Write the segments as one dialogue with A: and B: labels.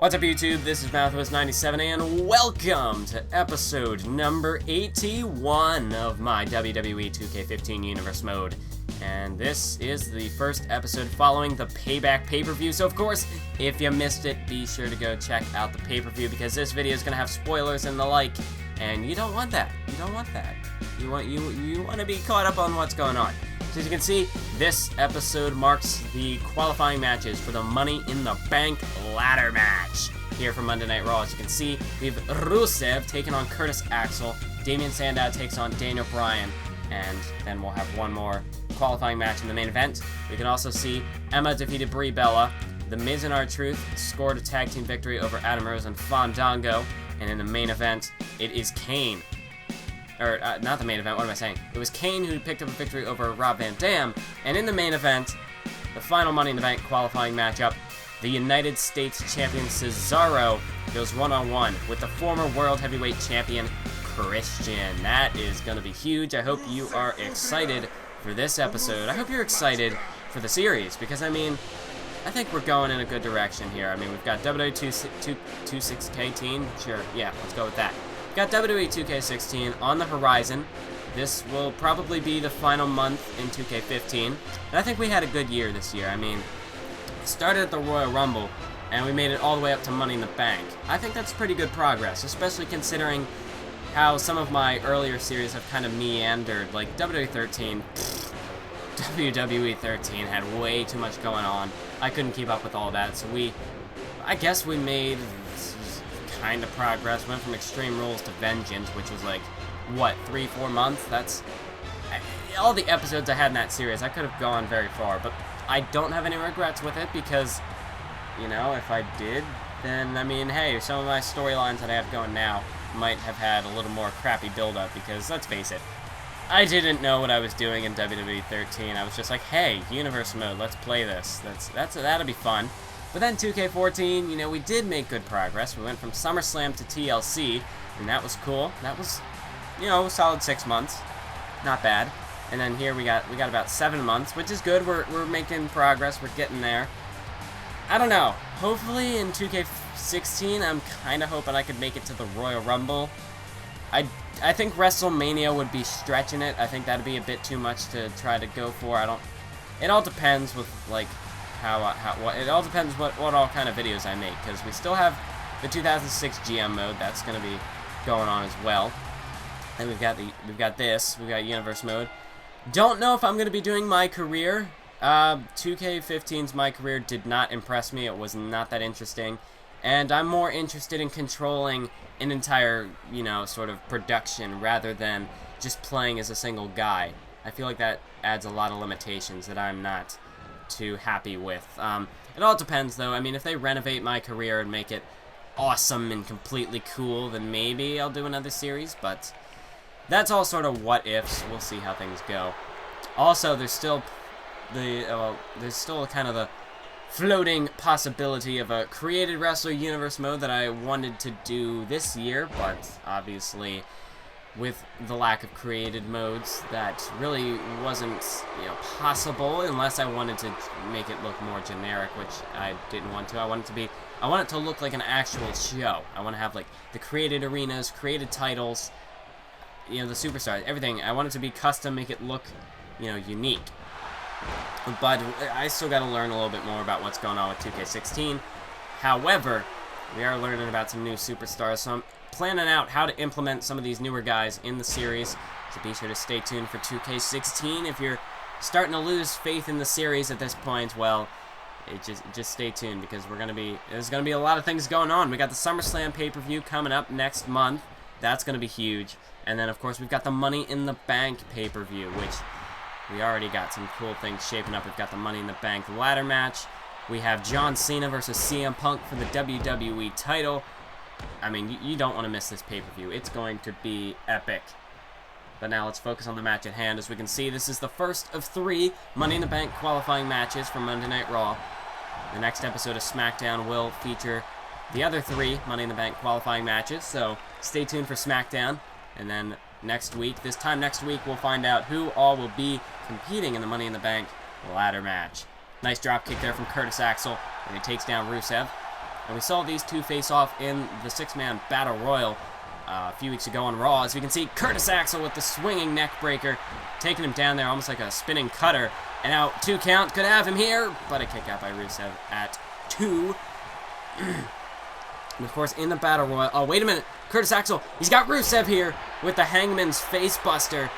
A: What's up, YouTube? This is Mouthwas97 and welcome to episode number 81 of my WWE 2K15 Universe Mode. And this is the first episode following the Payback pay-per-view. So of course, if you missed it, be sure to go check out the pay-per-view because this video is going to have spoilers and the like. And you don't want that. You don't want that. You want to be caught up on what's going on. So as you can see, this episode marks the qualifying matches for the Money in the Bank ladder match here for Monday Night Raw. As you can see, we have Rusev taking on Axel, Sandow takes on Bryan, and then we'll have one more qualifying match in the main event. We can also see Emma defeated Brie Bella, The Miz and R-Truth scored a tag team victory over Adam Rose and Fandango, and in the main event, it is Kane. Not the main event, what am I saying? It was Kane who picked up a victory over Rob Van Dam, and in the main event, the final Money in the Bank qualifying matchup, the United States champion Cesaro goes one-on-one with the former World Heavyweight Champion Christian. That is going to be huge. I hope you are excited for this episode. I hope you're excited for the series, because, I mean, I think we're going in a good direction here. I mean, we've got WWE 2K15. Sure, yeah, let's go with that. We've got WWE 2K16 on the horizon. This will probably be the final month in 2K15. And I think we had a good year this year. I mean, we started at the Royal Rumble, and we made it all the way up to Money in the Bank. I think that's pretty good progress, especially considering how some of my earlier series have kind of meandered. Like WWE 13, WWE 13 had way too much going on. I couldn't keep up with all that, so I guess we made kind of progress. Went from Extreme Rules to Vengeance, which was like, what, 3-4 months? That's all the episodes I had in that series. I could have gone very far, but I don't have any regrets with it because, you know, if I did, then, I mean, hey, some of my storylines that I have going now might have had a little more crappy build-up because, let's face it, I didn't know what I was doing in WWE 13. I was just like, hey, Universe Mode, let's play this. That'll be fun. But then 2K14, you know, we did make good progress. We went from SummerSlam to TLC, and that was cool. That was, you know, a solid 6 months. Not bad. And then here we got about 7 months, which is good. We're making progress. We're getting there. I don't know. Hopefully in 2K16, I'm kind of hoping I could make it to the Royal Rumble. I think WrestleMania would be stretching it. I think that'd be a bit too much to try to go for. It all depends with, like, it all depends what all kind of videos I make, because we still have the 2006 GM mode that's going to be going on as well. And we've got Universe Mode. Don't know if I'm going to be doing my career. 2K15's my career did not impress me. It was not that interesting. And I'm more interested in controlling an entire, you know, sort of production rather than just playing as a single guy. I feel like that adds a lot of limitations that I'm not too happy with. It all depends, though. I mean, if they renovate my career and make it awesome and completely cool, then maybe I'll do another series, but that's all sort of what ifs. We'll see how things go. Also, there's still kind of the floating possibility of a created wrestler universe mode that I wanted to do this year, but obviously with the lack of created modes, that really wasn't, you know, possible unless I wanted to make it look more generic, which I didn't want to. I want it to look like an actual show. I want to have, like, the created arenas, created titles, you know, the superstars, everything. I want it to be custom, make it look, you know, unique. But I still got to learn a little bit more about what's going on with 2K16. However, we are learning about some new superstars, so I'm planning out how to implement some of these newer guys in the series, so be sure to stay tuned for 2K16. If you're starting to lose faith in the series at this point, well, just stay tuned, because there's gonna be a lot of things going on. We got the SummerSlam pay-per-view coming up next month. That's gonna be huge. And then, of course, we've got the Money in the Bank pay-per-view, which we already got some cool things shaping up. We've got the Money in the Bank ladder match. We have John Cena versus CM Punk for the WWE title. I mean, you don't want to miss this pay-per-view. It's going to be epic. But now let's focus on the match at hand. As we can see, this is the first of 3 Money in the Bank qualifying matches for Monday Night Raw. The next episode of SmackDown will feature the other 3 Money in the Bank qualifying matches, so stay tuned for SmackDown. And then this time next week, we'll find out who all will be competing in the Money in the Bank ladder match. Nice drop kick there from Axel, and he takes down Rusev. And we saw these two face off in the 6-man Battle Royal a few weeks ago on Raw. As we can see, Curtis Axel with the swinging neck breaker, taking him down there almost like a spinning cutter. And now 2 count, could have him here, but a kick out by Rusev at 2. And of course, in the Battle Royal, oh, wait a minute, Curtis Axel, he's got Rusev here with the Hangman's Face Buster.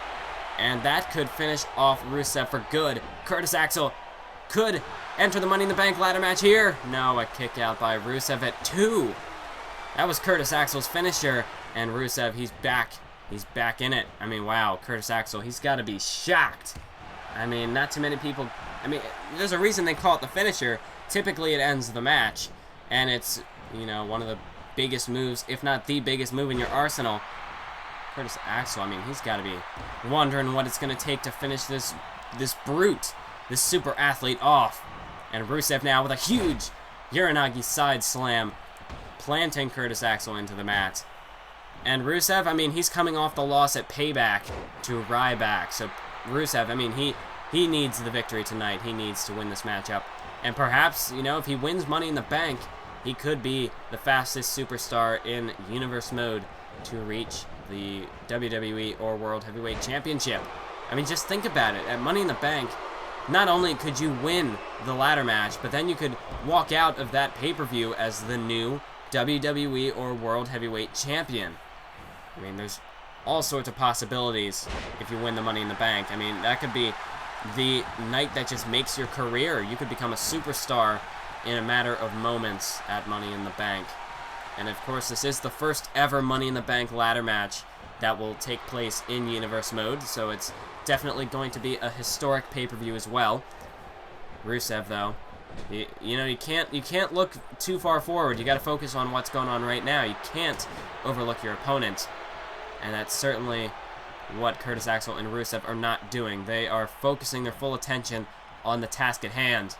A: And that could finish off Rusev for good. Curtis Axel could enter the Money in the Bank ladder match here. No, a kick out by Rusev at 2. That was Curtis Axel's finisher. And Rusev, he's back. He's back in it. I mean, wow, Curtis Axel, he's got to be shocked. I mean, not too many people... I mean, there's a reason they call it the finisher. Typically, it ends the match. And it's, you know, one of the biggest moves, if not the biggest move in your arsenal. Curtis Axel, I mean, he's got to be wondering what it's going to take to finish this brute, this super athlete off. And Rusev now with a huge Uranagi side slam, planting Curtis Axel into the mat. And Rusev, I mean, he's coming off the loss at Payback to Ryback. So Rusev, I mean, he needs the victory tonight. He needs to win this matchup. And perhaps, you know, if he wins Money in the Bank, he could be the fastest superstar in Universe Mode to reach the WWE or World Heavyweight Championship. I mean, just think about it. At Money in the Bank, not only could you win the ladder match, but then you could walk out of that pay-per-view as the new WWE or World Heavyweight Champion. I mean, there's all sorts of possibilities if you win the Money in the Bank. I mean, that could be the night that just makes your career. You could become a superstar in a matter of moments at Money in the Bank. And of course, this is the first ever Money in the Bank ladder match that will take place in Universe Mode, so it's definitely going to be a historic pay-per-view as well. Rusev, though, you know, you can't look too far forward. You got to focus on what's going on right now. You can't overlook your opponent. And that's certainly what Curtis Axel and Rusev are not doing. They are focusing their full attention on the task at hand.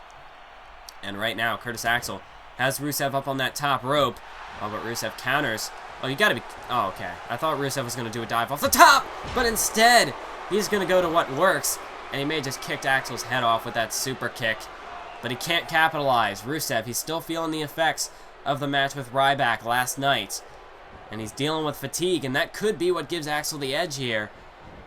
A: And right now, Curtis Axel has Rusev up on that top rope. Oh, but Rusev counters. Oh, you gotta be... Oh, okay. I thought Rusev was going to do a dive off the top, but instead, he's going to go to what works. And he may have just kicked Axel's head off with that super kick. But he can't capitalize. Rusev, he's still feeling the effects of the match with Ryback last night. And he's dealing with fatigue, and that could be what gives Axel the edge here.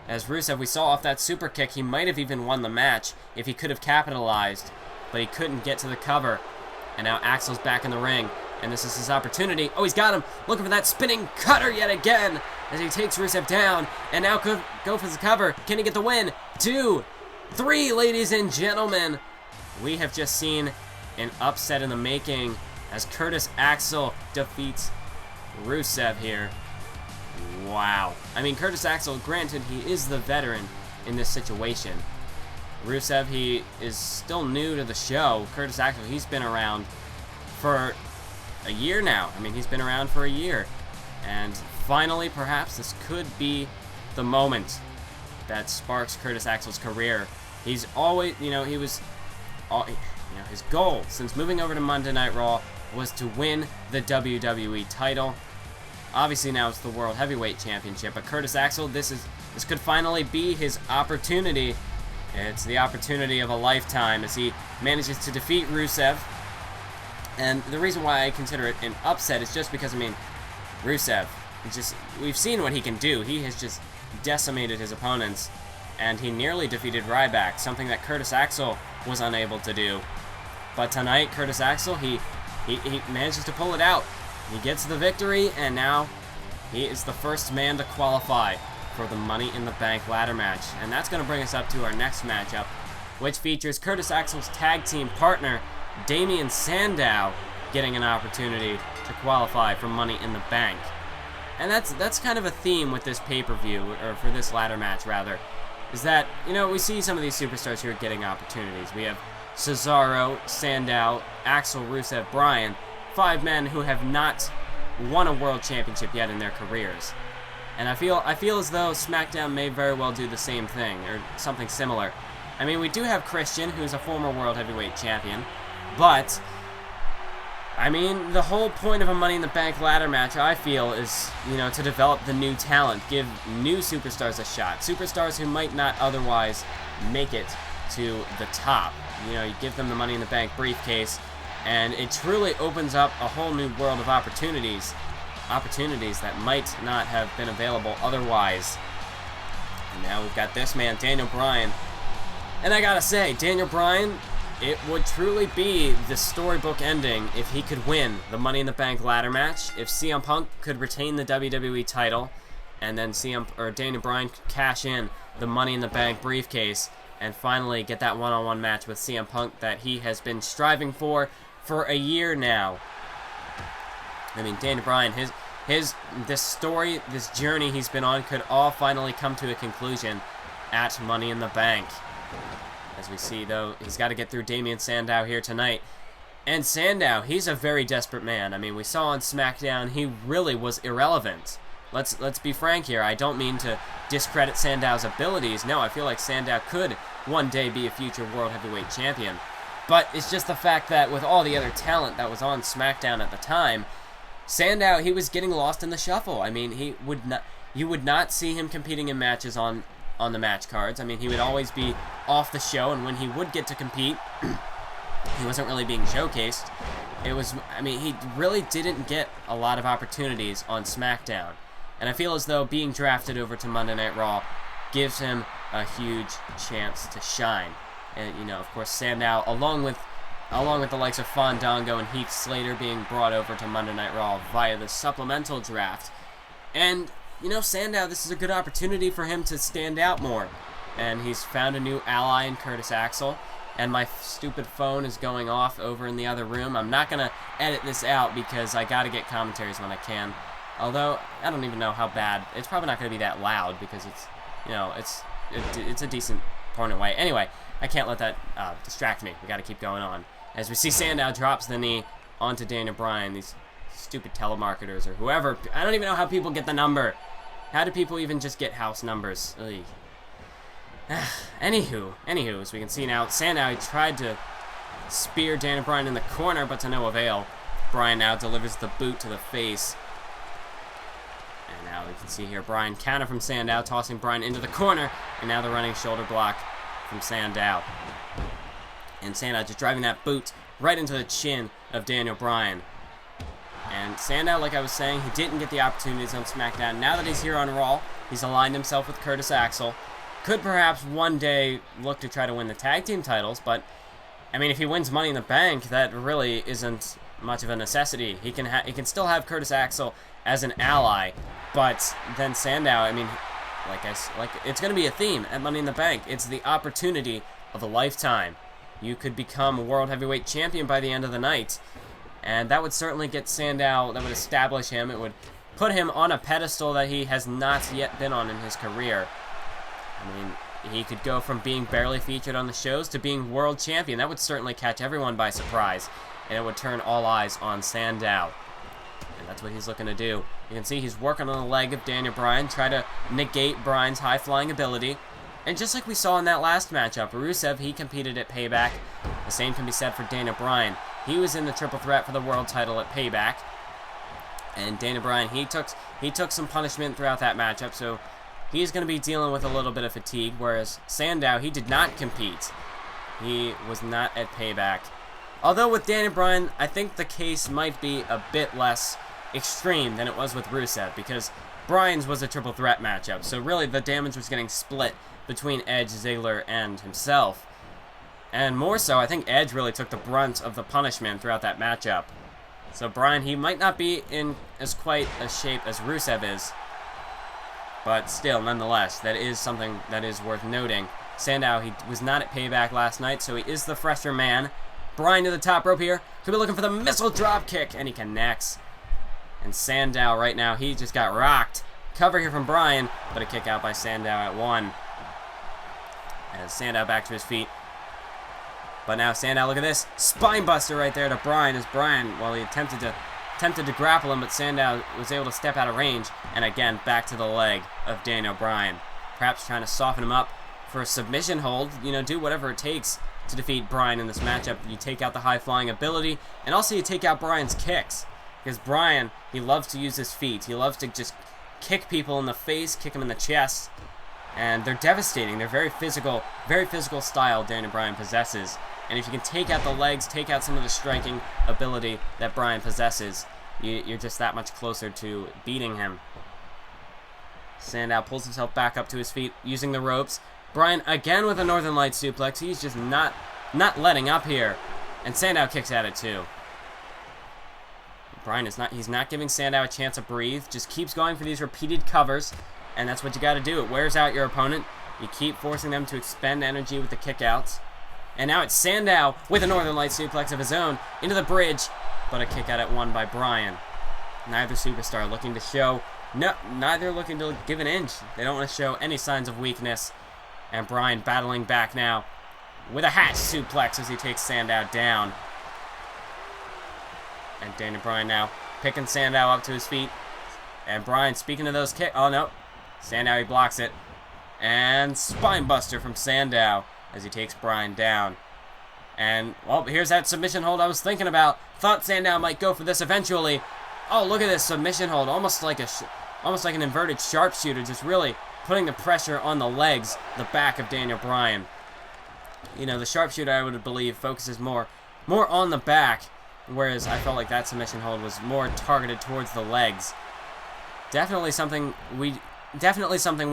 A: As Rusev, we saw off that super kick, he might have even won the match if he could have capitalized. But he couldn't get to the cover. And now Axel's back in the ring. And this is his opportunity. Oh, he's got him. Looking for that spinning cutter yet again. As he takes Rusev down. And now could go for the cover. Can he get the win? 2, 3, ladies and gentlemen. We have just seen an upset in the making. As Curtis Axel defeats Rusev here. Wow. I mean, Curtis Axel, granted, he is the veteran in this situation. Rusev, he is still new to the show. Curtis Axel, he's been around for a year now. I mean, he's been around for a year. And finally, perhaps, this could be the moment that sparks Curtis Axel's career. He's always, you know, his goal since moving over to Monday Night Raw was to win the WWE title. Obviously now it's the World Heavyweight Championship, but Curtis Axel, this could finally be his opportunity. It's the opportunity of a lifetime as he manages to defeat Rusev. And the reason why I consider it an upset is just because, I mean, Rusev, we've seen what he can do. He has just decimated his opponents, and he nearly defeated Ryback, something that Curtis Axel was unable to do. But tonight, Curtis Axel, he manages to pull it out. He gets the victory, and now he is the first man to qualify for the Money in the Bank ladder match. And that's going to bring us up to our next matchup, which features Curtis Axel's tag team partner, Damian Sandow, getting an opportunity to qualify for Money in the Bank. And that's kind of a theme with this pay-per-view, or for this ladder match, rather, is that, you know, we see some of these superstars who are getting opportunities. We have Cesaro, Sandow, Axel, Rusev, Bryan, 5 men who have not won a world championship yet in their careers. And I feel as though SmackDown may very well do the same thing, or something similar. I mean, we do have Christian, who's a former world heavyweight champion, but I mean, the whole point of a Money in the Bank ladder match, I feel, is, you know, to develop the new talent, give new superstars a shot, superstars who might not otherwise make it to the top. You know, you give them the Money in the Bank briefcase, And it truly opens up a whole new world of opportunities that might not have been available otherwise. And now we've got this man, Daniel Bryan. And I gotta say, Daniel Bryan, it would truly be the storybook ending if he could win the Money in the Bank ladder match, if CM Punk could retain the WWE title, and then Daniel Bryan could cash in the Money in the Bank briefcase and finally get that one-on-one match with CM Punk that he has been striving for a year now. I mean, Daniel Bryan, this story, this journey he's been on could all finally come to a conclusion at Money in the Bank. As we see, though, he's got to get through Damian Sandow here tonight. And Sandow, he's a very desperate man. I mean, we saw on SmackDown, he really was irrelevant. Let's be frank here. I don't mean to discredit Sandow's abilities. No, I feel like Sandow could one day be a future World Heavyweight Champion. But it's just the fact that with all the other talent that was on SmackDown at the time, Sandow, he was getting lost in the shuffle. I mean, you would not see him competing in matches on the match cards. I mean, he would always be off the show, and when he would get to compete, he wasn't really being showcased. He really didn't get a lot of opportunities on SmackDown. And I feel as though being drafted over to Monday Night Raw gives him a huge chance to shine. And, you know, of course, Sandow, along with the likes of Fandango and Heath Slater being brought over to Monday Night Raw via the supplemental draft. And, you know, Sandow, this is a good opportunity for him to stand out more. And he's found a new ally in Curtis Axel. And my stupid phone is going off over in the other room. I'm not going to edit this out because I got to get commentaries when I can. Although, I don't even know how bad. It's probably not going to be that loud because it's, you know, it's a decent point away. Anyway, I can't let that distract me. We got to keep going on. As we see Sandow drops the knee onto Daniel Bryan, these stupid telemarketers or whoever. I don't even know how people get the number. How do people even just get house numbers? Anywho, as we can see now, Sandow, he tried to spear Daniel Bryan in the corner, but to no avail. Bryan now delivers the boot to the face. And now we can see here, Bryan counter from Sandow, tossing Bryan into the corner, and now the running shoulder block from Sandow. And Sandow just driving that boot right into the chin of Daniel Bryan. And Sandow, like I was saying, he didn't get the opportunities on SmackDown. Now that he's here on Raw, he's aligned himself with Curtis Axel. Could perhaps one day look to try to win the tag team titles, but, I mean, if he wins Money in the Bank, that really isn't much of a necessity. He can still have Curtis Axel as an ally, but then Sandow, I mean, like it's going to be a theme at Money in the Bank. It's the opportunity of a lifetime. You could become a World Heavyweight Champion by the end of the night. And that would certainly get Sandow, that would establish him. It would put him on a pedestal that he has not yet been on in his career. I mean, he could go from being barely featured on the shows to being world champion. That would certainly catch everyone by surprise. And it would turn all eyes on Sandow. And that's what he's looking to do. You can see he's working on the leg of Daniel Bryan, try to negate Bryan's high-flying ability. And just like we saw in that last matchup, Rusev, he competed at Payback. The same can be said for Daniel Bryan. He was in the triple threat for the world title at Payback. And Daniel Bryan, he took some punishment throughout that matchup, so he's going to be dealing with a little bit of fatigue, whereas Sandow, he did not compete. He was not at Payback. Although with Daniel Bryan, I think the case might be a bit less extreme than it was with Rusev, because Bryan's was a triple threat matchup, so really the damage was getting split between Edge, Ziggler, and himself. And more so, I think Edge really took the brunt of the punishment throughout that matchup. So Bryan, he might not be in as quite a shape as Rusev is, but still, nonetheless, that is something that is worth noting. Sandow, he was not at Payback last night, so he is the fresher man. Bryan to the top rope here. Could be looking for the missile drop kick, and he connects. And Sandow right now, he just got rocked. Cover here from Bryan, but a kick out by Sandow at 1. As Sandow back to his feet. But now Sandow, look at this. Spine buster right there to Bryan, as Bryan, well, he attempted to grapple him, but Sandow was able to step out of range. And again, back to the leg of Daniel Bryan. Perhaps trying to soften him up for a submission hold. You know, do whatever it takes to defeat Bryan in this matchup. You take out the high-flying ability, and also you take out Bryan's kicks. Because Bryan, he loves to use his feet. He loves to just kick people in the face, kick them in the chest. And they're devastating. They're very physical style Daniel Bryan possesses. And if you can take out the legs, take out some of the striking ability that Bryan possesses, you're just that much closer to beating him. Sandow pulls himself back up to his feet using the ropes. Bryan again with a Northern Lights suplex. He's just not letting up here. And Sandow kicks at it too. Bryan he's not giving Sandow a chance to breathe. Just keeps going for these repeated covers. And that's what you got to do. It wears out your opponent. You keep forcing them to expend energy with the kickouts. And now it's Sandow with a Northern Lights suplex of his own into the bridge. But a kick out at one by Bryan. Neither superstar looking to show... No, neither looking to give an inch. They don't want to show any signs of weakness. And Bryan battling back now with a hatch suplex as he takes Sandow down. And Daniel Bryan now picking Sandow up to his feet. And Bryan, speaking of those kicks... Oh, no. Sandow, he blocks it. And spinebuster from Sandow as he takes Bryan down. And, well, here's that submission hold I was thinking about. Thought Sandow might go for this eventually. Oh, look at this submission hold. Almost like an inverted sharpshooter. Just really putting the pressure on the legs, the back of Daniel Bryan. You know, the sharpshooter, I would believe, focuses more on the back. Whereas I felt like that submission hold was more targeted towards the legs. Definitely something we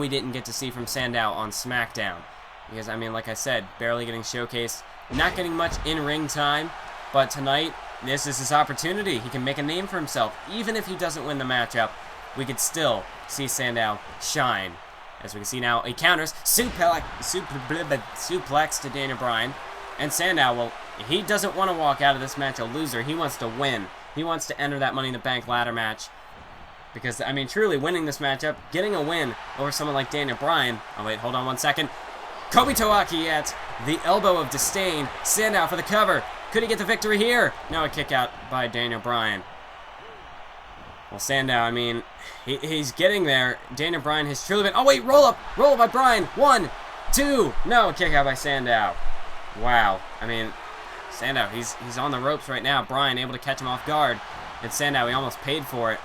A: didn't get to see from Sandow on SmackDown. Because, I mean, like I said, barely getting showcased. Not getting much in-ring time. But tonight, this is his opportunity. He can make a name for himself. Even if he doesn't win the matchup, we could still see Sandow shine. As we can see now, he counters. Suplex to Daniel Bryan. And Sandow, well, he doesn't want to walk out of this match a loser. He wants to win. He wants to enter that Money in the Bank ladder match. Because, I mean, truly winning this matchup, getting a win over someone like Daniel Bryan. Oh, wait, hold on 1 second. Kobe Toaki at the elbow of disdain. Sandow for the cover. Could he get the victory here? No, a kick out by Daniel Bryan. Well, Sandow, I mean, he's getting there. Daniel Bryan has truly been... Oh, wait, roll up by Bryan. 1, 2. No, a kick out by Sandow. Wow. I mean, Sandow, he's on the ropes right now. Bryan able to catch him off guard. And Sandow, he almost paid for it.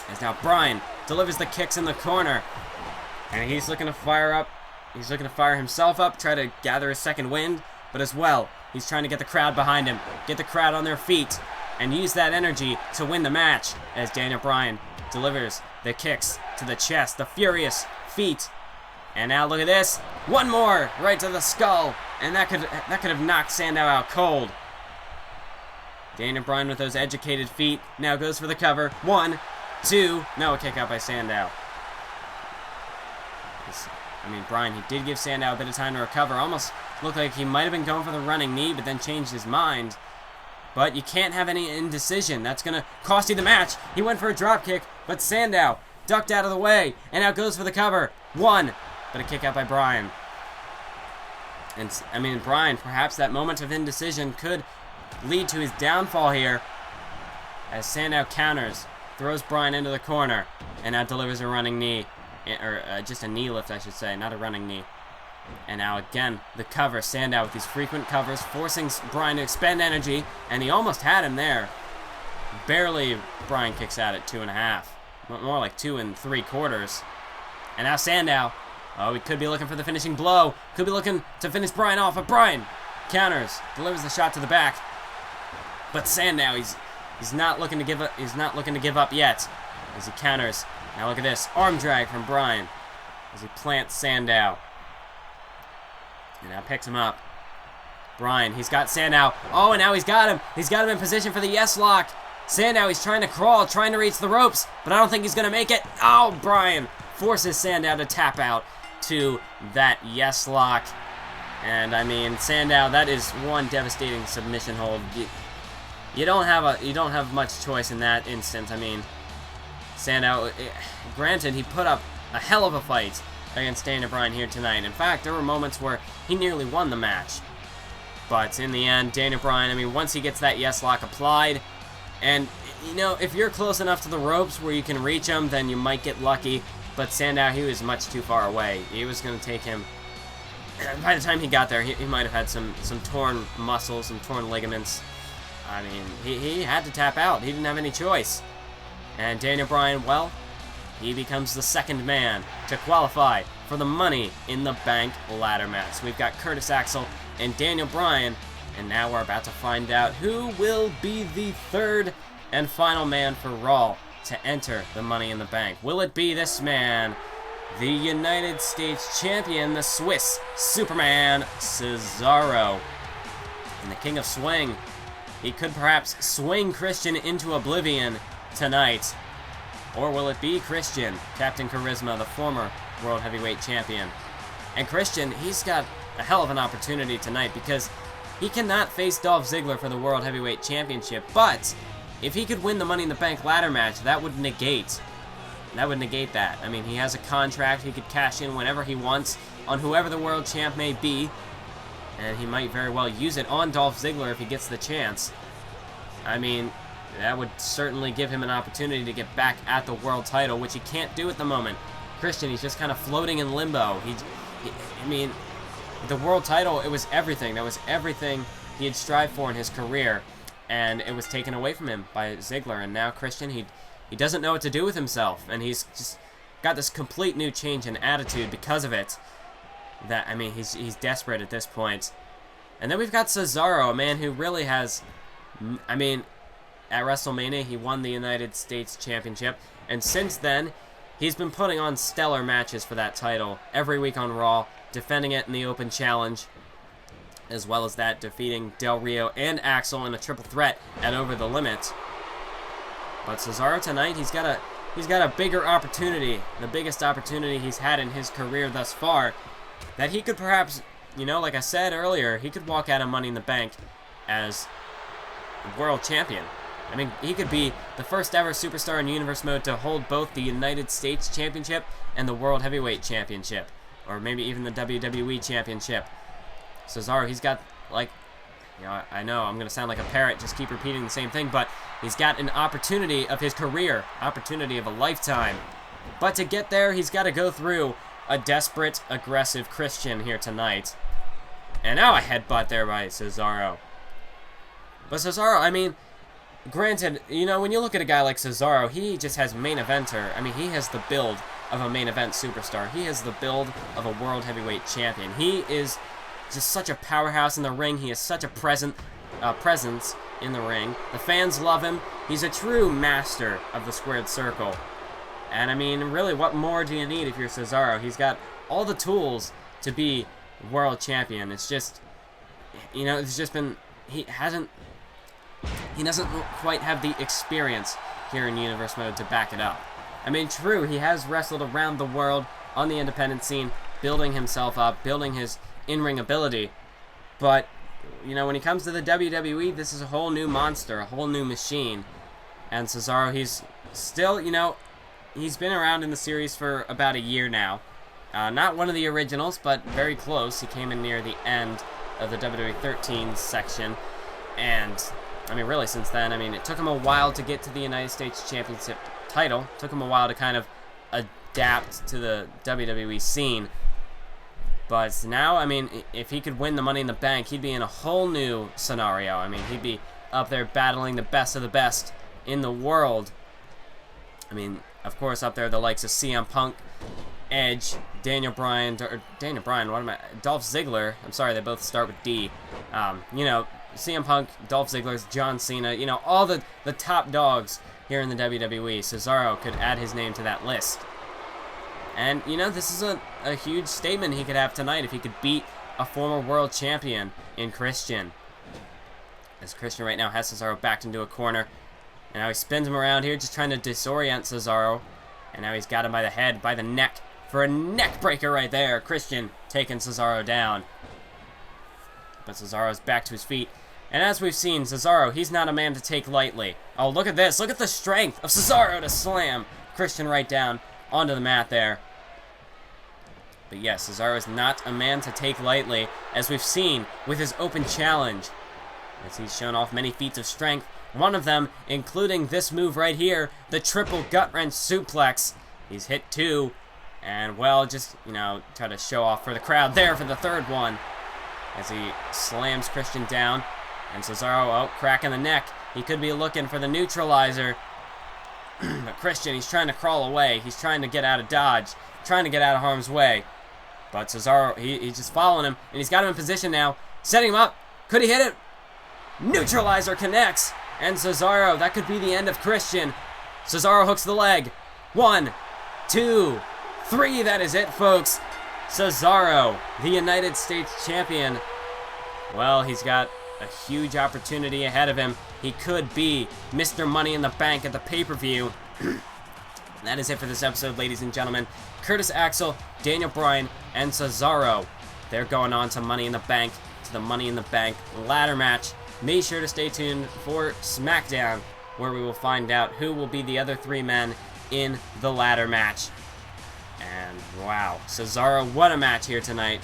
A: As now Bryan delivers the kicks in the corner. And he's looking to fire up. He's looking to fire himself up, try to gather his second wind. But as well, he's trying to get the crowd behind him. Get the crowd on their feet. And use that energy to win the match. As Daniel Bryan delivers the kicks to the chest. The furious feet. And now look at this. One more right to the skull. And that could have knocked Sandow out cold. Daniel Bryan with those educated feet now goes for the cover. 1, 2. No, a kick out by Sandow. I mean, Bryan, he did give Sandow a bit of time to recover. Almost looked like he might have been going for the running knee, but then changed his mind. But you can't have any indecision. That's going to cost you the match. He went for a drop kick, but Sandow ducked out of the way, and now goes for the cover. 1, but a kick out by Bryan. And, I mean, Bryan, perhaps that moment of indecision could lead to his downfall here. As Sandow counters, throws Bryan into the corner, and now delivers a running knee. Or just a knee lift, I should say, not a running knee. And now again, the cover. Sandow with these frequent covers, forcing Bryan to expend energy, and he almost had him there. Barely, Bryan kicks out at 2.5. More like 2 3/4. And now Sandow. Oh, he could be looking for the finishing blow. Could be looking to finish Bryan off, but Bryan counters, delivers the shot to the back. But Sandow, he's not looking to give up. He's not looking to give up yet, as he counters. Now look at this. Arm drag from Bryan as he plants Sandow. And now picks him up. Bryan, he's got Sandow. Oh, and now he's got him. He's got him in position for the yes lock. Sandow, he's trying to crawl, trying to reach the ropes, but I don't think he's going to make it. Oh, Bryan forces Sandow to tap out to that yes lock. And, I mean, Sandow, that is one devastating submission hold. You don't have much choice in that instance. I mean, Sandow, granted, he put up a hell of a fight against Daniel Bryan here tonight. In fact, there were moments where he nearly won the match. But in the end, Daniel Bryan, I mean, once he gets that yes lock applied, and, you know, if you're close enough to the ropes where you can reach him, then you might get lucky. But Sandow, he was much too far away. It was going to take him... By the time he got there, he might have had some torn muscles, some torn ligaments. I mean, he had to tap out. He didn't have any choice. And Daniel Bryan, well, he becomes the second man to qualify for the Money in the Bank ladder match. We've got Curtis Axel and Daniel Bryan. And now we're about to find out who will be the third and final man for Raw to enter the Money in the Bank. Will it be this man, the United States Champion, the Swiss Superman, Cesaro? And the King of Swing, he could perhaps swing Christian into oblivion tonight. Or will it be Christian, Captain Charisma, the former World Heavyweight Champion? And Christian, he's got a hell of an opportunity tonight because he cannot face Dolph Ziggler for the World Heavyweight Championship, but if he could win the Money in the Bank ladder match, that would negate that. I mean, he has a contract, he could cash in whenever he wants on whoever the world champ may be, and he might very well use it on Dolph Ziggler if he gets the chance. I mean, that would certainly give him an opportunity to get back at the world title, which he can't do at the moment. Christian, he's just kind of floating in limbo. I mean, the world title, it was everything. That was everything he had strived for in his career, and it was taken away from him by Ziggler. And now Christian, he doesn't know what to do with himself, and he's just got this complete new change in attitude because of it. That, I mean, he's desperate at this point. And then we've got Cesaro, a man who really has, I mean, at WrestleMania, he won the United States Championship, and since then, he's been putting on stellar matches for that title every week on Raw, defending it in the Open Challenge, as well as that, defeating Del Rio and Axel in a triple threat at Over the Limit. But Cesaro tonight, he's got a bigger opportunity, the biggest opportunity he's had in his career thus far, that he could perhaps, you know, like I said earlier, he could walk out of Money in the Bank as world champion. I mean, he could be the first ever superstar in Universe Mode to hold both the United States Championship and the World Heavyweight Championship, or maybe even the WWE Championship. Cesaro, he's got, like, you know, I know I'm going to sound like a parrot, just keep repeating the same thing, but he's got an opportunity of his career, opportunity of a lifetime. But to get there, he's got to go through a desperate, aggressive Christian here tonight. And now a headbutt there by Cesaro. But Cesaro, I mean, granted, you know, when you look at a guy like Cesaro, he just has main eventer. I mean, he has the build of a main event superstar. He has the build of a world heavyweight champion. He is just such a powerhouse in the ring. He has such a presence in the ring. The fans love him. He's a true master of the squared circle. And I mean, really, what more do you need if you're Cesaro? He's got all the tools to be world champion. It's just, you know, it's just been, he doesn't quite have the experience here in Universe Mode to back it up. I mean, true, he has wrestled around the world on the independent scene, building himself up, building his in-ring ability, but, you know, when he comes to the WWE, this is a whole new monster, a whole new machine. And Cesaro, he's still, you know, he's been around in the series for about a year now. Not one of the originals, but very close. He came in near the end of the WWE 13 section, and I mean, really, since then, I mean, it took him a while to get to the United States Championship title. It took him a while to kind of adapt to the WWE scene. But now, I mean, if he could win the Money in the Bank, he'd be in a whole new scenario. I mean, he'd be up there battling the best of the best in the world. I mean, of course, up there, the likes of CM Punk, Edge, Dolph Ziggler. I'm sorry, they both start with D. You know, CM Punk, Dolph Ziggler, John Cena, you know, all the top dogs here in the WWE. Cesaro could add his name to that list. And, you know, this is a huge statement he could have tonight if he could beat a former world champion in Christian. As Christian right now has Cesaro backed into a corner. And now he spins him around here, just trying to disorient Cesaro. And now he's got him by the head, by the neck, for a neck breaker right there. Christian taking Cesaro down. But Cesaro's back to his feet. And as we've seen, Cesaro, he's not a man to take lightly. Oh, look at this. Look at the strength of Cesaro to slam Christian right down onto the mat there. But yes, Cesaro is not a man to take lightly, as we've seen with his Open Challenge, as he's shown off many feats of strength, one of them including this move right here, the triple gut-wrench suplex. He's hit two, and well, just, you know, try to show off for the crowd there for the third one, as he slams Christian down. And Cesaro, oh, crack in the neck. He could be looking for the neutralizer. But Christian, he's trying to crawl away. He's trying to get out of dodge, trying to get out of harm's way. But Cesaro, he's just following him, and he's got him in position now. Setting him up. Could he hit it? Neutralizer connects. And Cesaro, that could be the end of Christian. Cesaro hooks the leg. 1, 2, 3. That is it, folks. Cesaro, the United States champion. Well, he's got a huge opportunity ahead of him. He could be Mr. Money in the Bank at the pay-per-view. That is it for this episode, ladies and gentlemen. Curtis Axel, Daniel Bryan, and Cesaro. They're going on to Money in the Bank, to the Money in the Bank ladder match. Make sure to stay tuned for SmackDown, where we will find out who will be the other 3 men in the ladder match. And wow, Cesaro, what a match here tonight.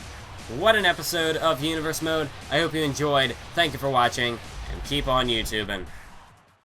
A: What an episode of Universe Mode. I hope you enjoyed. Thank you for watching, and keep on YouTubing.